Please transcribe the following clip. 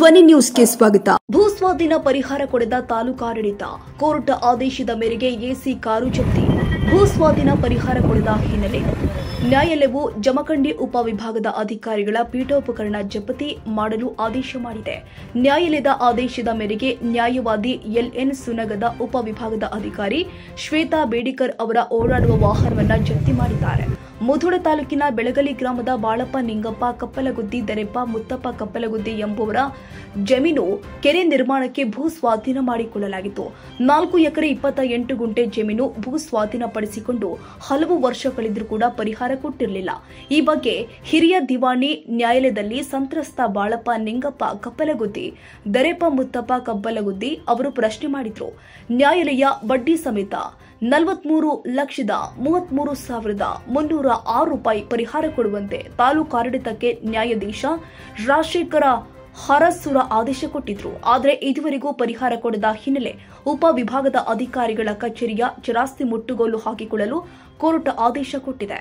ಧ್ವನಿ ನ್ಯೂಸ್ಗೆ ಸ್ವಾಗತ. ಭೂಸ್ವಾಧೀನ ಪರಿಹಾರ ಕೊಡದ ತಾಲೂಕಾಡಳಿತ, ಕೋರ್ಟ್ ಆದೇಶದ ಮೇರೆಗೆ ಎಸಿ ಕಾರು ಜಪ್ತಿ. ಭೂಸ್ವಾಧೀನ ಪರಿಹಾರ ಕೊಡದ ಹಿನ್ನೆಲೆ ನ್ಯಾಯಾಲಯವು ಜಮಖಂಡಿ ಉಪವಿಭಾಗದ ಅಧಿಕಾರಿಗಳ ಪೀಠೋಪಕರಣ ಜಪ್ತಿ ಮಾಡಲು ಆದೇಶ ಮಾಡಿದೆ. ನ್ಯಾಯಾಲಯದ ಆದೇಶದ ಮೇರೆಗೆ ನ್ಯಾಯವಾದಿ ಎಲ್ಎನ್ ಸುನಗದ ಉಪವಿಭಾಗದ ಅಧಿಕಾರಿ ಶ್ವೇತಾ ಬೇಡಿಕರ್ ಅವರ ಓಡಾಡುವ ವಾಹನವನ್ನು ಜಪ್ತಿ ಮಾಡಿದ್ದಾರೆ. ಮುಧೋಳ ತಾಲೂಕಿನ ಬೆಳಗಲಿ ಗ್ರಾಮದ ಬಾಳಪ್ಪ ನಿಂಗಪ್ಪ ಕಪ್ಪಲಗುದ್ದಿ ದರೆಪ್ಪ ಮುತ್ತಪ್ಪ ಕಪ್ಪಲಗುದ್ದಿ ಎಂಬುವರ ಜಮೀನು ಕೆರೆ ನಿರ್ಮಾಣಕ್ಕೆ ಭೂ ಸ್ವಾಧೀನ ಮಾಡಿಕೊಳ್ಳಲಾಗಿತ್ತು. 4 ಎಕರೆ 28 ಗುಂಟೆ ಜಮೀನು ಭೂ ಸ್ವಾಧೀನಪಡಿಸಿಕೊಂಡು ಹಲವು ವರ್ಷ ಕಳೆದರೂ ಕೂಡ ಪರಿಹಾರ ಕೊಟ್ಟಿರಲಿಲ್ಲ. ಈ ಬಗ್ಗೆ ಹಿರಿಯ ದಿವಾಣಿ ನ್ಯಾಯಾಲಯದಲ್ಲಿ ಸಂತ್ರಸ್ತ ಬಾಳಪ್ಪ ನಿಂಗಪ್ಪ ಕಪ್ಪಲಗುದ್ದಿ ದರೆಪ್ಪ ಮುತ್ತಪ್ಪ ಕಪ್ಪಲಗುದ್ದಿ ಅವರು ಪ್ರಶ್ನೆ ಮಾಡಿದ್ರು. ನ್ಯಾಯಾಲಯ ಬಡ್ಡಿ ಸಮೇತ 43,33,306 ರೂಪಾಯಿ ಪರಿಹಾರ ಕೊಡುವಂತೆ ತಾಲೂಕಾಡಳಿತಕ್ಕೆ ನ್ಯಾಯಾಧೀಶ ರಾಜಶೇಖರ ಹರಸೂರ ಆದೇಶ ಕೊಟ್ಟಿದ್ರು. ಆದರೆ ಇದುವರೆಗೂ ಪರಿಹಾರ ಕೊಡದ ಹಿನ್ನೆಲೆ ಉಪವಿಭಾಗದ ಅಧಿಕಾರಿಗಳ ಕಚೇರಿಯ ಚಿರಾಸ್ತಿ ಮುಟ್ಟುಗೋಲು ಹಾಕಿಕೊಳ್ಳಲು ಕೋರ್ಟ್ ಆದೇಶ ಕೊಟ್ಟಿದೆ.